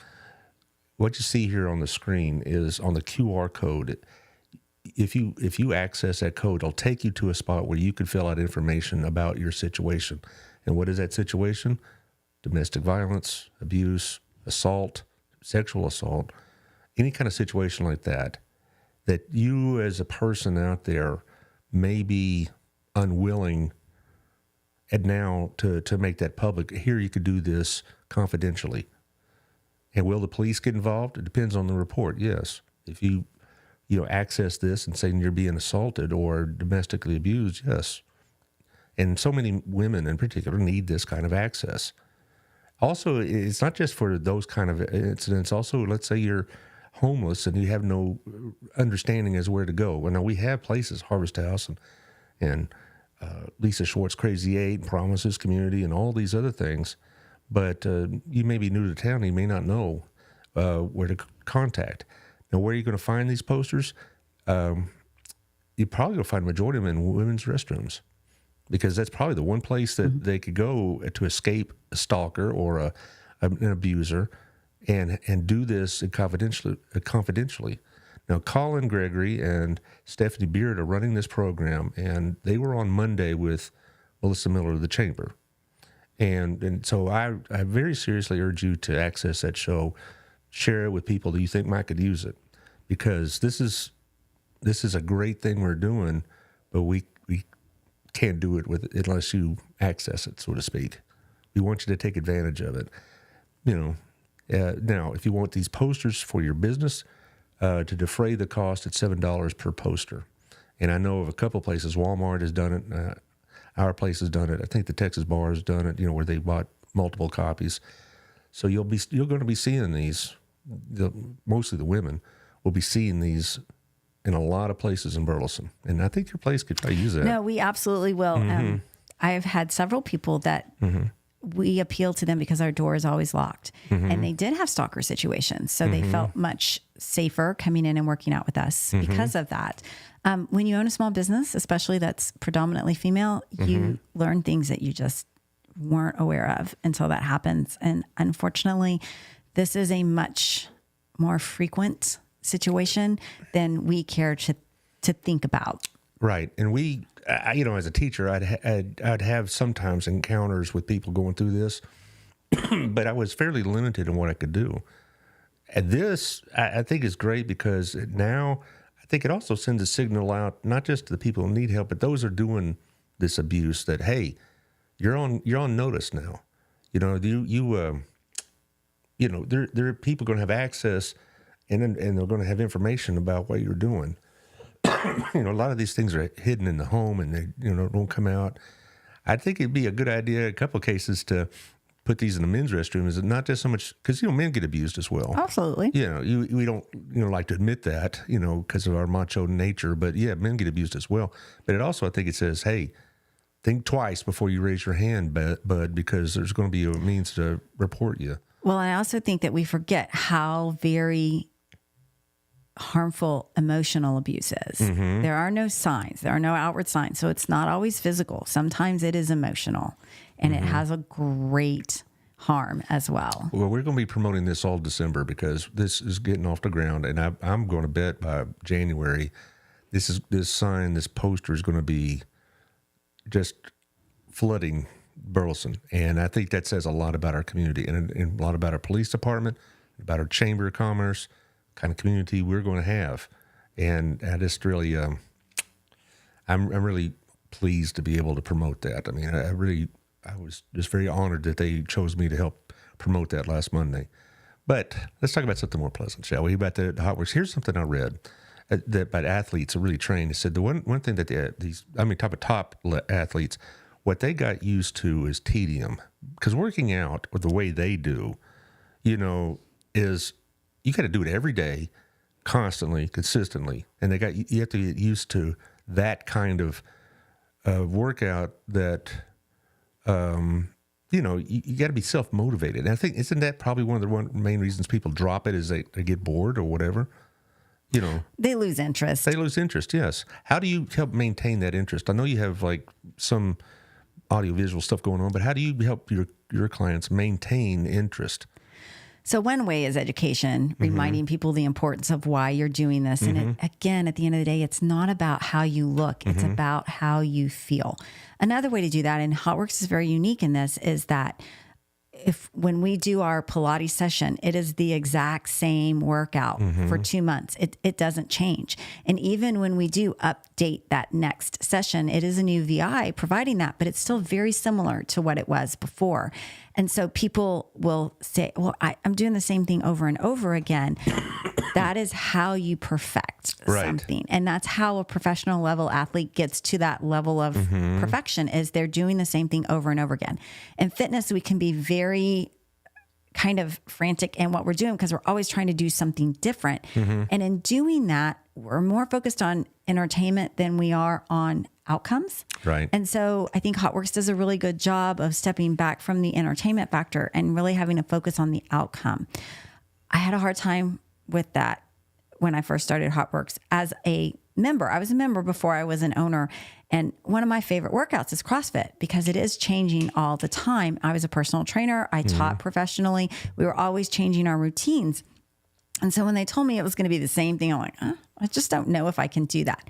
What you see here on the screen is on the QR code. If you access that code, it'll take you to a spot where you can fill out information about your situation. And what is that situation? Domestic violence, abuse, assault, sexual assault, any kind of situation like that you as a person out there may be unwilling and now to make that public. Here, you could do this confidentially. And will the police get involved? It depends on the report, yes. If you access this and say you're being assaulted or domestically abused, yes. And so many women in particular need this kind of access. Also, it's not just for those kind of incidents. Also, let's say you're homeless and you have no understanding as where to go. Well, now we have places, Harvest House and Lisa Schwartz Crazy 8, Promises Community, and all these other things. But you may be new to town, you may not know where to contact. Now, where are you going to find these posters? You're probably going to find a majority of them in women's restrooms, because that's probably the one place that they could go to escape a stalker or an abuser and do this confidentially. Now, Colin Gregory and Stephanie Beard are running this program, and they were on Monday with Melissa Miller of the Chamber. And so I very seriously urge you to access that show, share it with people that you think might could use it, because this is a great thing we're doing, but we can't do it unless you access it, so to speak. We want you to take advantage of it. Now, if you want these posters for your business, to defray the cost, it's $7 per poster. And I know of a couple places. Walmart has done it. Our place has done it. I think the Texas Bar has done it, where they bought multiple copies. So you're going to be seeing these, mostly the women, will be seeing these in a lot of places in Burleson. And I think your place could probably use that. No, we absolutely will. I've had several people that we appeal to them because our door is always locked. And they did have stalker situations. So they felt much safer coming in and working out with us because of that. When you own a small business, especially that's predominantly female, you learn things that you just weren't aware of until that happens. And unfortunately, this is a much more frequent situation than we care to think about. Right. And as a teacher, I'd have sometimes encounters with people going through this, but I was fairly limited in what I could do. And this, I think, is great because now I think it also sends a signal out, not just to the people who need help, but those who are doing this abuse, that, hey, you're on notice now. There are people going to have access and they're going to have information about what you're doing. A lot of these things are hidden in the home and they, don't come out. I think it'd be a good idea, a couple of cases, to put these in the men's restroom. Is it not just so much because, men get abused as well. Absolutely. We don't, like to admit that, because of our macho nature, but yeah, men get abused as well. But it also, I think it says, hey, think twice before you raise your hand, bud, because there's going to be a means to report you. Well, I also think that we forget how very harmful emotional abuse is. There are no signs. There are no outward signs. So it's not always physical. Sometimes it is emotional, and it has a great harm as well. Well, we're going to be promoting this all December because this is getting off the ground, and I'm going to bet by January, this poster is going to be just flooding Burleson. And I think that says a lot about our community and a lot about our police department, about our Chamber of Commerce, kind of community we're going to have. And I just really, I'm really pleased to be able to promote that. I mean, I was just very honored that they chose me to help promote that last Monday. But let's talk about something more pleasant, shall we? About the hot works. Here's something I read that about athletes are really trained. It said the one thing that top athletes, what they got used to is tedium. Because working out, or the way they do, is you got to do it every day, constantly, consistently, and you have to get used to that kind of workout. That you got to be self motivated. And I think isn't that probably one of the main reasons people drop it is they get bored or whatever. They lose interest. They lose interest. Yes. How do you help maintain that interest? I know you have like some audiovisual stuff going on, but how do you help your clients maintain interest? So one way is education, reminding people the importance of why you're doing this. And again, at the end of the day, it's not about how you look. It's about how you feel. Another way to do that, and HotWorks is very unique in this, is that when we do our Pilates session, it is the exact same workout for 2 months. It doesn't change. And even when we do update that next session, it is a new VI providing that, but it's still very similar to what it was before. And so people will say, well, I'm doing the same thing over and over again. That is how you perfect something. And that's how a professional level athlete gets to that level of perfection, is they're doing the same thing over and over again. In fitness, we can be very kind of frantic in what we're doing because we're always trying to do something different. And in doing that, we're more focused on entertainment than we are on outcomes. Right. And so I think HotWorks does a really good job of stepping back from the entertainment factor and really having a focus on the outcome. I had a hard time with that when I first started HotWorks as a member. I was a member before I was an owner. And one of my favorite workouts is CrossFit because it is changing all the time. I was a personal trainer. I taught professionally. We were always changing our routines. And so when they told me it was going to be the same thing, I'm like, I just don't know if I can do that.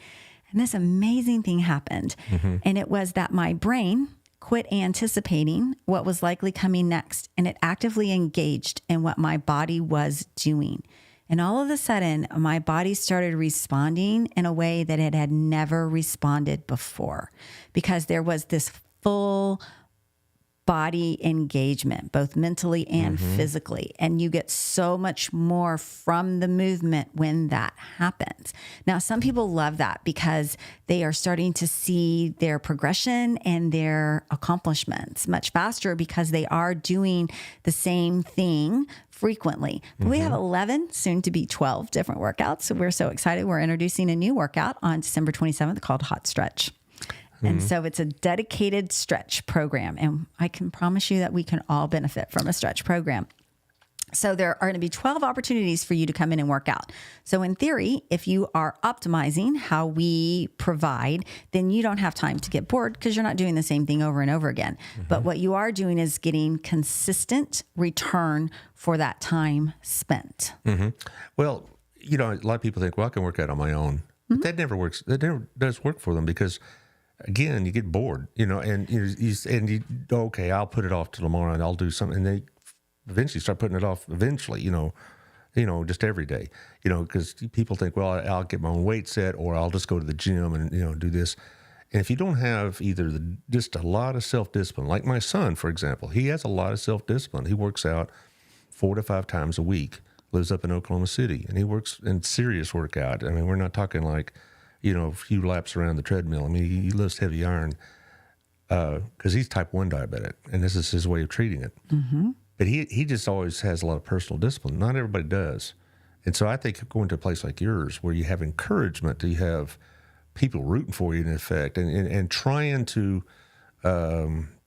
And this amazing thing happened. And it was that my brain quit anticipating what was likely coming next. And it actively engaged in what my body was doing. And all of a sudden, my body started responding in a way that it had never responded before because there was this full body engagement, both mentally and physically. And you get so much more from the movement when that happens. Now, some people love that because they are starting to see their progression and their accomplishments much faster because they are doing the same thing frequently. But we have 11, soon to be 12 different workouts. So we're so excited. We're introducing a new workout on December 27th called Hot Stretch. And so it's a dedicated stretch program. And I can promise you that we can all benefit from a stretch program. So there are going to be 12 opportunities for you to come in and work out. So in theory, if you are optimizing how we provide, then you don't have time to get bored because you're not doing the same thing over and over again. But what you are doing is getting consistent return for that time spent. Well, a lot of people think, well, I can work out on my own. But that never works. That never does work for them because, again, you get bored, and okay, I'll put it off till tomorrow and I'll do something. And they eventually start putting it off just every day, because people think, well, I'll get my own weight set or I'll just go to the gym and, do this. And if you don't have either just a lot of self-discipline, like my son, for example, he has a lot of self-discipline. He works out 4 to 5 times a week, lives up in Oklahoma City, and he works in serious workout. I mean, we're not talking like, a few laps around the treadmill. I mean, he lifts heavy iron because he's type 1 diabetic, and this is his way of treating it. But he just always has a lot of personal discipline. Not everybody does. And so I think going to a place like yours where you have encouragement, you have people rooting for you in effect, and trying to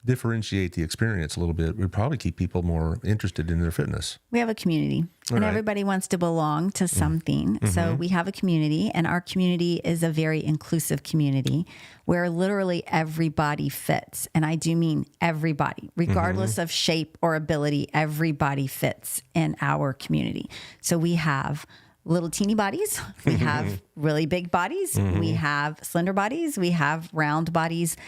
differentiate the experience a little bit would probably keep people more interested in their fitness. We have a community, and everybody wants to belong to something. So we have a community, and our community is a very inclusive community where literally everybody fits. And I do mean everybody, regardless of shape or ability, everybody fits in our community. So we have little teeny bodies. We have really big bodies. We have slender bodies. We have round bodies.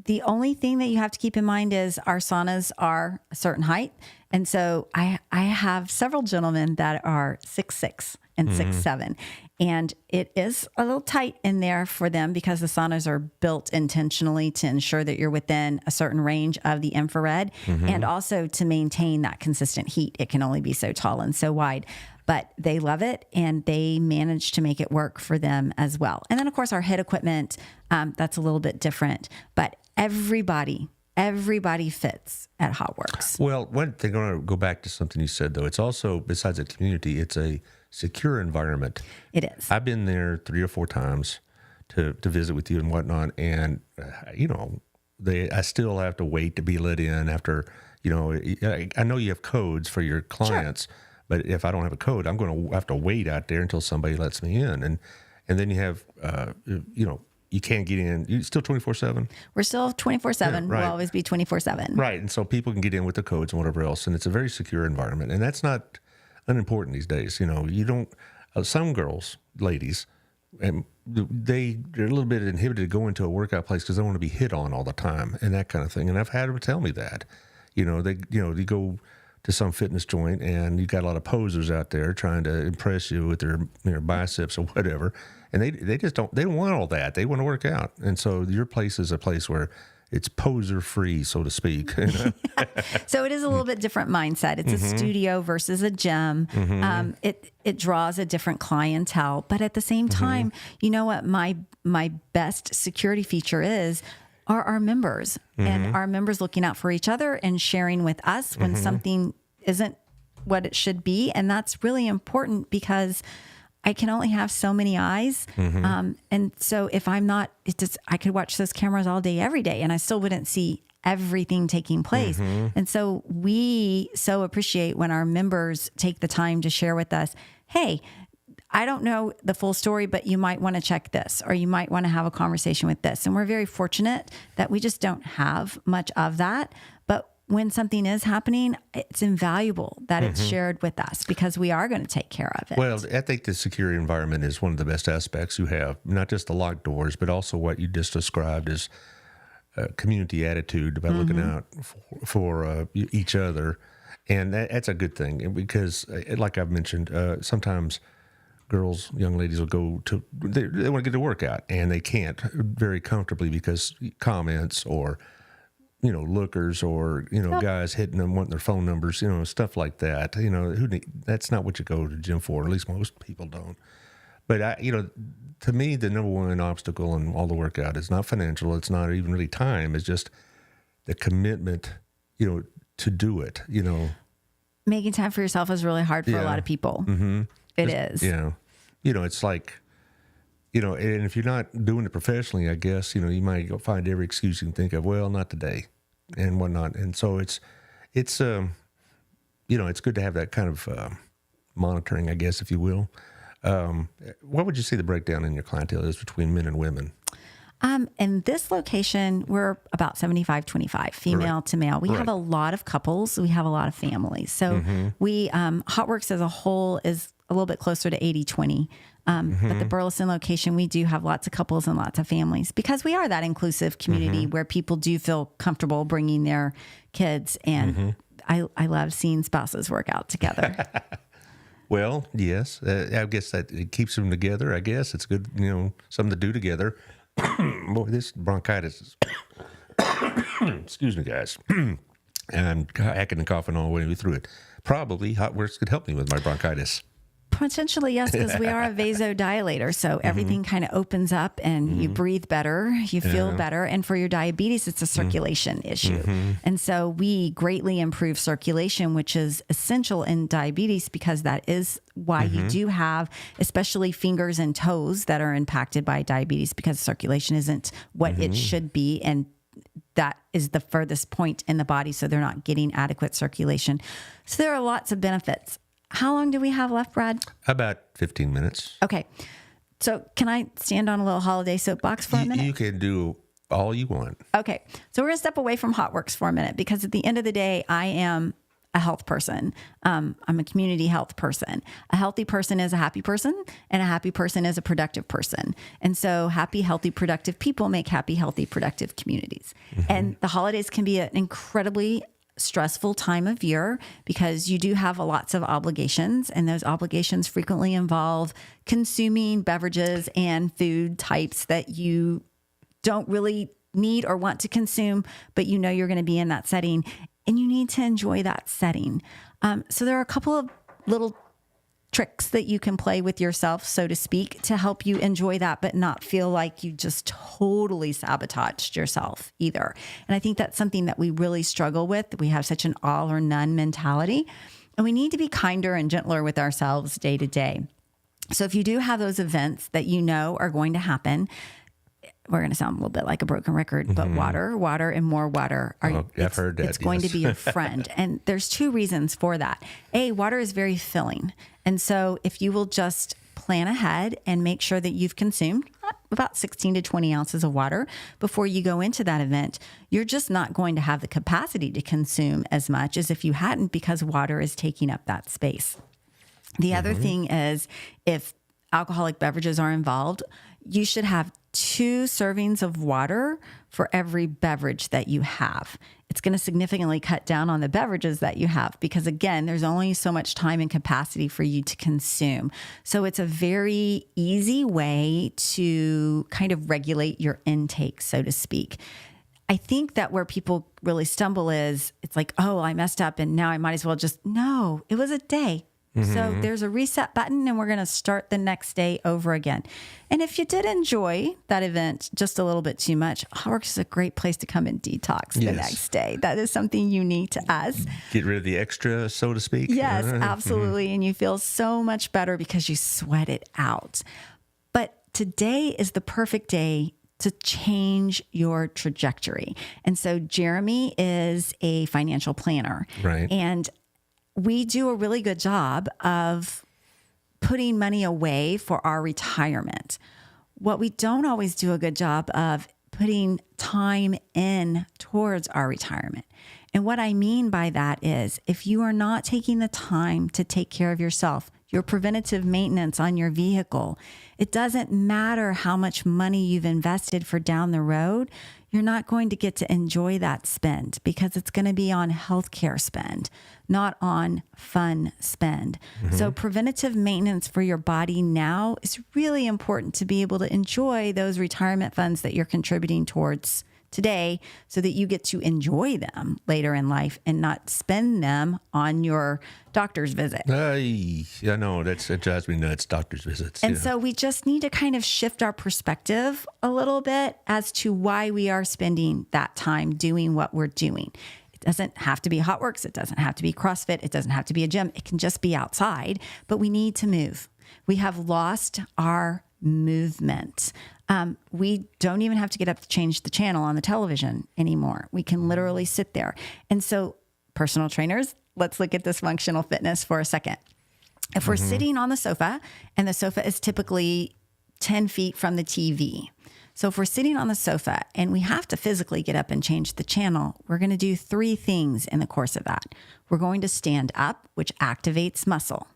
The only thing that you have to keep in mind is our saunas are a certain height. And so I have several gentlemen that are 6'6" and 6'7", and it is a little tight in there for them because the saunas are built intentionally to ensure that you're within a certain range of the infrared and also to maintain that consistent heat. It can only be so tall and so wide. But they love it, and they manage to make it work for them as well. And then, of course, our HIIT equipment, that's a little bit different. But everybody fits at HotWorks. Well, one thing, I want to go back to something you said, though. It's also, besides a community, it's a secure environment. It is. I've been there 3 or 4 times to visit with you and whatnot, and, I still have to wait to be let in after, I know you have codes for your clients. Sure. But if I don't have a code, I'm going to have to wait out there until somebody lets me in. And then you have, you can't get in. You're still 24/7? We're still 24/7. Yeah, right. We'll always be 24/7. Right. And so people can get in with the codes and whatever else. And it's a very secure environment. And that's not unimportant these days. You don't, some girls, ladies, and they're a little bit inhibited to go into a workout place because they want to be hit on all the time and that kind of thing. And I've had them tell me that, they go to some fitness joint and you got a lot of posers out there trying to impress you with their biceps or whatever. And they just don't want all that. They want to work out. And so your place is a place where it's poser free, so to speak. So it is a little bit different mindset. It's a studio versus a gym. It draws a different clientele, but at the same time, you know what my best security feature are our members and our members looking out for each other and sharing with us when something isn't what it should be. And that's really important because I can only have so many eyes. And so if I'm not, I could watch those cameras all day, every day, and I still wouldn't see everything taking place. And so we so appreciate when our members take the time to share with us, hey, I don't know the full story, but you might want to check this, or you might want to have a conversation with this. And we're very fortunate that we just don't have much of that. But when something is happening, it's invaluable that it's shared with us because we are going to take care of it. Well, I think the secure environment is one of the best aspects you have, not just the locked doors, but also what you just described as community attitude about looking out for each other. And that's a good thing because, like I've mentioned, sometimes girls, young ladies will go to, they want to get a workout and they can't very comfortably because comments or, lookers or, guys hitting them, wanting their phone numbers, stuff like that. That's not what you go to the gym for. At least most people don't. But, to me, the number one obstacle in all the workout is not financial. It's not even really time. It's just the commitment, to do it, Making time for yourself is really hard for a lot of people. It is. Yeah. It's like, and if you're not doing it professionally, I guess, you might go find every excuse you can think of. Well, not today and whatnot. And so it's good to have that kind of monitoring, I guess, if you will. What would you say the breakdown in your clientele is between men and women? In this location, we're about 75-25, female to male. We have a lot of couples. We have a lot of families. So we, HotWorks as a whole is a little bit closer to 80-20. But the Burleson location, we do have lots of couples and lots of families because we are that inclusive community where people do feel comfortable bringing their kids. And I love seeing spouses work out together. Well, yes, I guess that it keeps them together. I guess it's good, something to do together. Boy, this bronchitis is, excuse me, guys. And I'm hacking and coughing all the way through it. Probably HotWorks could help me with my bronchitis. Potentially, yes, because we are a vasodilator. So everything kind of opens up and you breathe better, you feel better. And for your diabetes, it's a circulation issue. And so we greatly improve circulation, which is essential in diabetes because that is why you do have, especially fingers and toes that are impacted by diabetes because circulation isn't what it should be. And that is the furthest point in the body. So they're not getting adequate circulation. So there are lots of benefits. How long do we have left, Brad? About 15 minutes. Okay. So can I stand on a little holiday soapbox for a minute? You can do all you want. Okay. So we're going to step away from HotWorks for a minute because at the end of the day, I am a health person. I'm a community health person. A healthy person is a happy person, and a happy person is a productive person. And so happy, healthy, productive people make happy, healthy, productive communities. And the holidays can be an incredibly stressful time of year because you do have lots of obligations, and those obligations frequently involve consuming beverages and food types that you don't really need or want to consume, but you're going to be in that setting and you need to enjoy that setting. So there are a couple of little tricks that you can play with yourself, so to speak, to help you enjoy that, but not feel like you just totally sabotaged yourself either. And I think that's something that we really struggle with. We have such an all or none mentality, and we need to be kinder and gentler with ourselves day to day. So if you do have those events that are going to happen, we're going to sound a little bit like a broken record, but water, and more water. I've heard that. It's going to be your friend. And there's two reasons for that. A, water is very filling. And so if you will just plan ahead and make sure that you've consumed about 16 to 20 ounces of water before you go into that event, you're just not going to have the capacity to consume as much as if you hadn't, because water is taking up that space. The other thing is, if alcoholic beverages are involved, you should have 2 servings of water for every beverage that you have. It's going to significantly cut down on the beverages that you have because, again, there's only so much time and capacity for you to consume. So it's a very easy way to kind of regulate your intake, so to speak. I think that where people really stumble is it's like, oh, I messed up and now I might as well no, it was a day. So there's a reset button and we're going to start the next day over again. And if you did enjoy that event just a little bit too much, HotWorks is a great place to come and detox the next day. That is something unique to us. Get rid of the extra, so to speak. Yes, absolutely. And you feel so much better because you sweat it out. But today is the perfect day to change your trajectory. And so Jeremy is a financial planner. Right. And we do a really good job of putting money away for our retirement. What we don't always do a good job of putting time in towards our retirement. And what I mean by that is if you are not taking the time to take care of yourself, your preventative maintenance on your vehicle, it doesn't matter how much money you've invested for down the road, you're not going to get to enjoy that spend because it's going to be on healthcare spend, not on fun spend. So preventative maintenance for your body now is really important to be able to enjoy those retirement funds that you're contributing towards today so that you get to enjoy them later in life and not spend them on your doctor's visit. I know it drives me nuts, doctor's visits. And so we just need to kind of shift our perspective a little bit as to why we are spending that time doing what we're doing. It doesn't have to be HotWorks. It doesn't have to be CrossFit. It doesn't have to be a gym. It can just be outside, but we need to move. We have lost our movement. We don't even have to get up to change the channel on the television anymore. We can literally sit there. And so personal trainers, let's look at this functional fitness for a second. If we're sitting on the sofa and the sofa is typically 10 feet from the TV. So if we're sitting on the sofa and we have to physically get up and change the channel, we're going to do 3 things in the course of that. We're going to stand up, which activates muscle,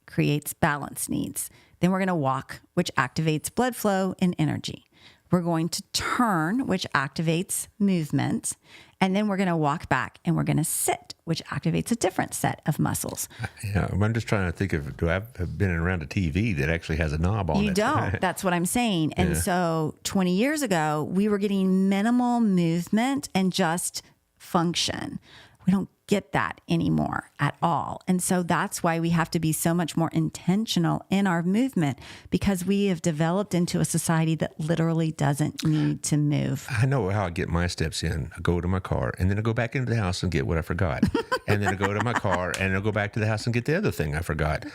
creates balance needs. Then we're going to walk, which activates blood flow and energy. We're going to turn, which activates movement. And then we're going to walk back and we're going to sit, which activates a different set of muscles. Yeah, I'm just trying to think of, do I have been around a TV that actually has a knob on it? You don't. That's what I'm saying. And so 20 years ago, we were getting minimal movement and just function. We don't get that anymore at all. And so that's why we have to be so much more intentional in our movement because we have developed into a society that literally doesn't need to move. I know how I get my steps in. I go to my car and then I go back into the house and get what I forgot. And then I go to my car and I go back to the house and get the other thing I forgot.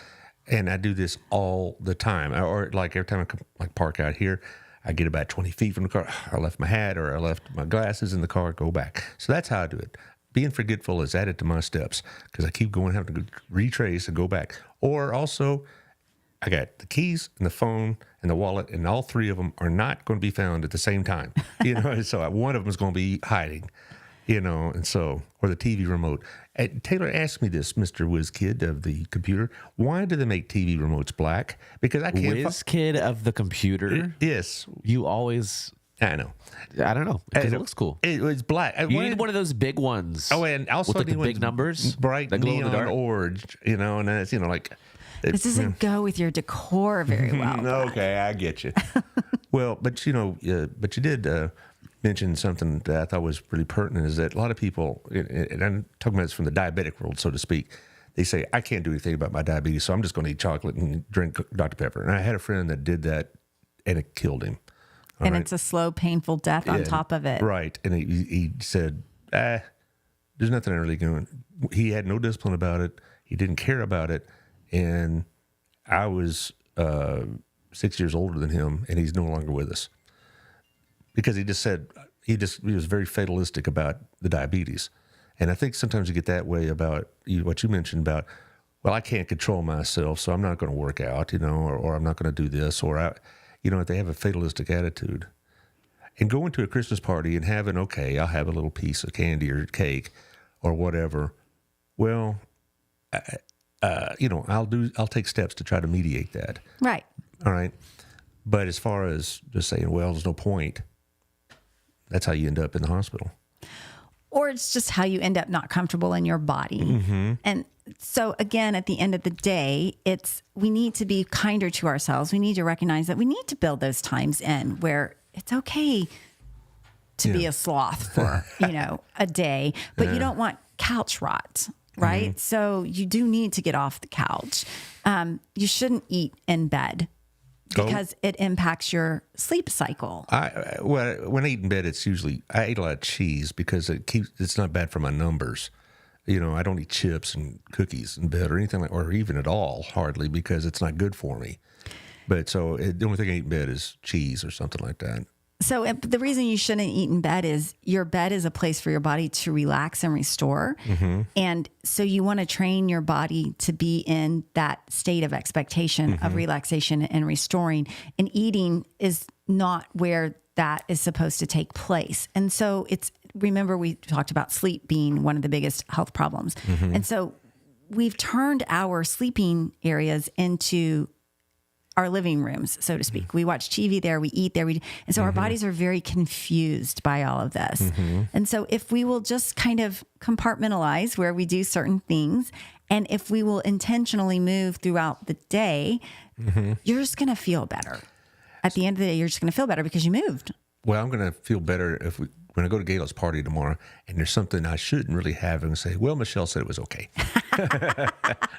And I do this all the time. Or like every time I park out here, I get about 20 feet from the car. I left my hat or I left my glasses in the car, go back. So that's how I do it. Being forgetful is added to my steps because I keep going, having to retrace and go back. Or also, I got the keys and the phone and the wallet, and all 3 of them are not going to be found at the same time. So one of them is going to be hiding, and so, or the TV remote. Taylor asked me this, Mr. Whiz Kid of the computer, why do they make TV remotes black? Because I can't. Whiz Kid of the computer? Yes. You always... I know. I don't know. Because it looks cool. It's black. You need one of those big ones. Oh, and also with like the big numbers, bright that glow in the neon dark. orange, and that's like. This doesn't go with your decor very well. Okay, I get you. Well, but you did mention something that I thought was really pertinent. Is that a lot of people, and I'm talking about this from the diabetic world, so to speak. They say I can't do anything about my diabetes, so I'm just going to eat chocolate and drink Dr. Pepper. And I had a friend that did that, and it killed him. And it's a slow, painful death on top of it. Right. And he said, there's nothing I really doing. He had no discipline about it. He didn't care about it. And I was 6 years older than him, and he's no longer with us. Because he just said, he was very fatalistic about the diabetes. And I think sometimes you get that way about what you mentioned about, well, I can't control myself, so I'm not going to work out, or I'm not going to do this, or they have a fatalistic attitude. And going to a Christmas party and having, okay, I'll have a little piece of candy or cake or whatever. Well, I'll take steps to try to mediate that. Right. All right. But as far as just saying, well, there's no point, that's how you end up in the hospital. Or it's just how you end up not comfortable in your body. Mm-hmm. And so again, at the end of the day, we need to be kinder to ourselves. We need to recognize that we need to build those times in where it's okay to be a sloth for, a day, but you don't want couch rot right? So you do need to get off the couch. You shouldn't eat in bed because it impacts your sleep cycle. When I eat in bed, it's usually I eat a lot of cheese because it's not bad for my numbers. I don't eat chips and cookies in bed or anything or even at all, hardly, because it's not good for me. But the only thing I eat in bed is cheese or something like that. So the reason you shouldn't eat in bed is your bed is a place for your body to relax and restore. And so you want to train your body to be in that state of expectation of relaxation and restoring. And eating is not where that is supposed to take place. And so remember we talked about sleep being one of the biggest health problems. And so we've turned our sleeping areas into our living rooms, so to speak. We watch TV there, we eat there, and so our bodies are very confused by all of this. And so if we will just kind of compartmentalize where we do certain things, and if we will intentionally move throughout the day, you're just going to feel better. At the end of the day, you're just going to feel better because you moved. Well, I'm going to feel better when I go to Gayla's party tomorrow and there's something I shouldn't really have and say, well, Michelle said it was okay.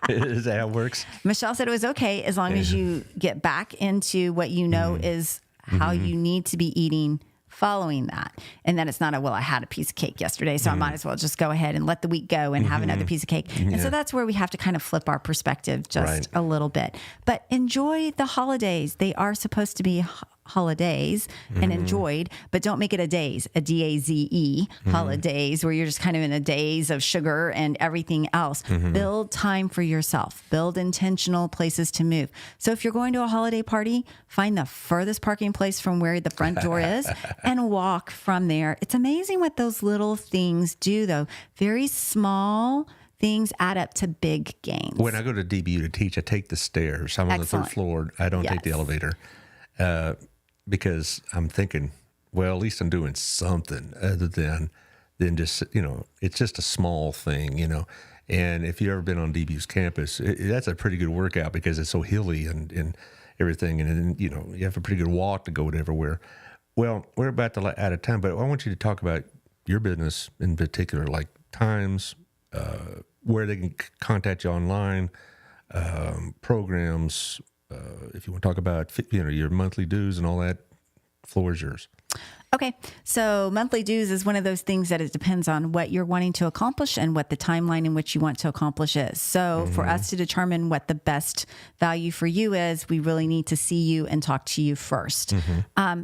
Is that how it works? Michelle said it was okay as long as you get back into what you know is how you need to be eating following that. And then it's not I had a piece of cake yesterday, so I might as well just go ahead and let the week go and have another piece of cake. And so that's where we have to kind of flip our perspective just a little bit. But enjoy the holidays. They are supposed to be holidays and enjoyed, but don't make it a daze, a DAZE holidays where you're just kind of in a daze of sugar and everything else. Build time for yourself, build intentional places to move. So if you're going to a holiday party, find the furthest parking place from where the front door is and walk from there. It's amazing what those little things do though. Very small things add up to big gains. When I go to DBU to teach, I take the stairs. I'm on the third floor. I don't take the elevator. Because I'm thinking, well, at least I'm doing something other than just, it's just a small thing, And if you've ever been on DBU's campus, that's a pretty good workout because it's so hilly and everything. And then, you have a pretty good walk to go to everywhere. Well, we're about to out of time, but I want you to talk about your business in particular, like times, where they can contact you online, programs, if you want to talk about, your monthly dues and all that, floor is yours. Okay. So monthly dues is one of those things that it depends on what you're wanting to accomplish and what the timeline in which you want to accomplish is. So for us to determine what the best value for you is, we really need to see you and talk to you first.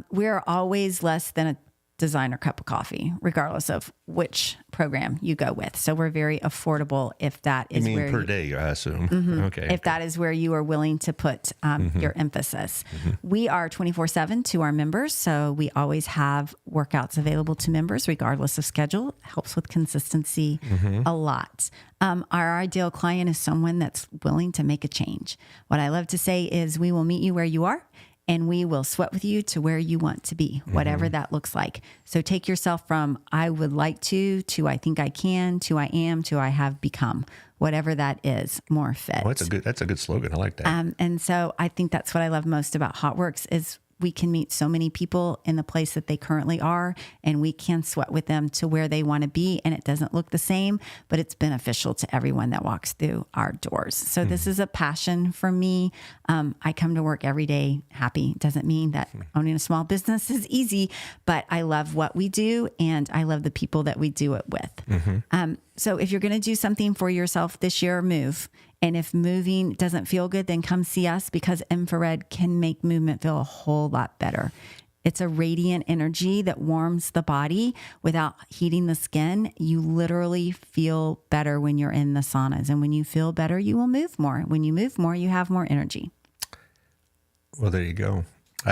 We're always less than a designer cup of coffee, regardless of which program you go with. So we're very affordable if that is where per day, I assume. Okay. If that is where you are willing to put your emphasis. We are 24/7 to our members. So we always have workouts available to members, regardless of schedule. Helps with consistency a lot. Our ideal client is someone that's willing to make a change. What I love to say is we will meet you where you are, and we will sweat with you to where you want to be, whatever that looks like. So take yourself from I would like to I think I can, to I am, to I have become, whatever that is, more fit. Well, that's a good slogan. I like that. And so I think that's what I love most about HotWorks is we can meet so many people in the place that they currently are, and we can sweat with them to where they want to be. And it doesn't look the same, but it's beneficial to everyone that walks through our doors. So this is a passion for me. I come to work every day happy. Doesn't mean that owning a small business is easy, but I love what we do and I love the people that we do it with. So if you're going to do something for yourself this year, move. And if moving doesn't feel good, then come see us because infrared can make movement feel a whole lot better. It's a radiant energy that warms the body without heating the skin. You literally feel better when you're in the saunas. And when you feel better, you will move more. When you move more, you have more energy. Well, there you go.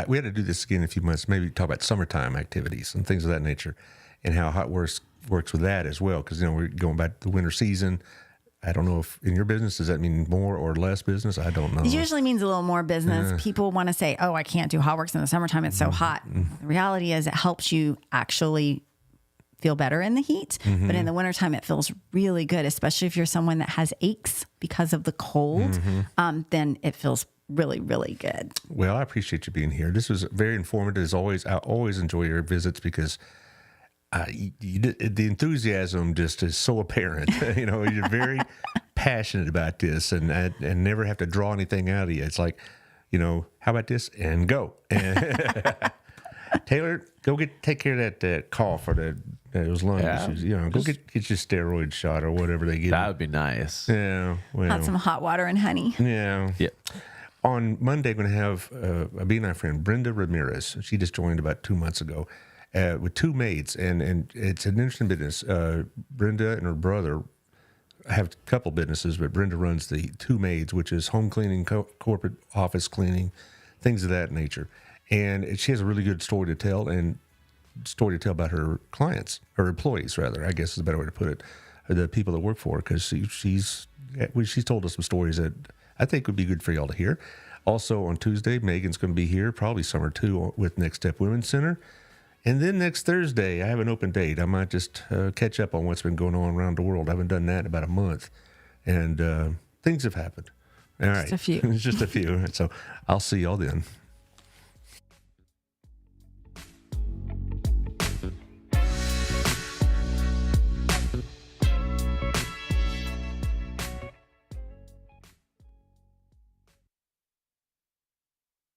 We had to do this again in a few months, maybe talk about summertime activities and things of that nature and how HotWorks works with that as well. Because, we're going back to the winter season. I don't know if in your business, does that mean more or less business? I don't know. It usually means a little more business. People want to say, oh, I can't do HotWorks in the summertime. It's so hot. The reality is it helps you actually feel better in the heat. But in the wintertime, it feels really good, especially if you're someone that has aches because of the cold. Then it feels really, really good. Well, I appreciate you being here. This was very informative as always. I always enjoy your visits because the enthusiasm just is so apparent. You're very passionate about this, and never have to draw anything out of you. It's like, how about this, and go. And Taylor, go take care of that cough or those lung issues. Go get your steroid shot or whatever they give. That you. would be nice. Yeah, well, Not some hot water and honey. Yeah. Yeah. On Monday, I'm going to have a BNI friend, Brenda Ramirez. She just joined about 2 months ago with 2 maids, and it's an interesting business. Brenda and her brother have a couple businesses, but Brenda runs the 2 maids, which is home cleaning, corporate office cleaning, things of that nature. And she has a really good story to tell about her clients, her employees, rather, I guess is a better way to put it, the people that work for her, because she's told us some stories that I think would be good for y'all to hear. Also on Tuesday, Megan's going to be here, probably summer too, with Next Step Women's Center. And then next Thursday, I have an open date. I might just catch up on what's been going on around the world. I haven't done that in about a month. And things have happened. All right. Just a few. It's just a few. So I'll see y'all then.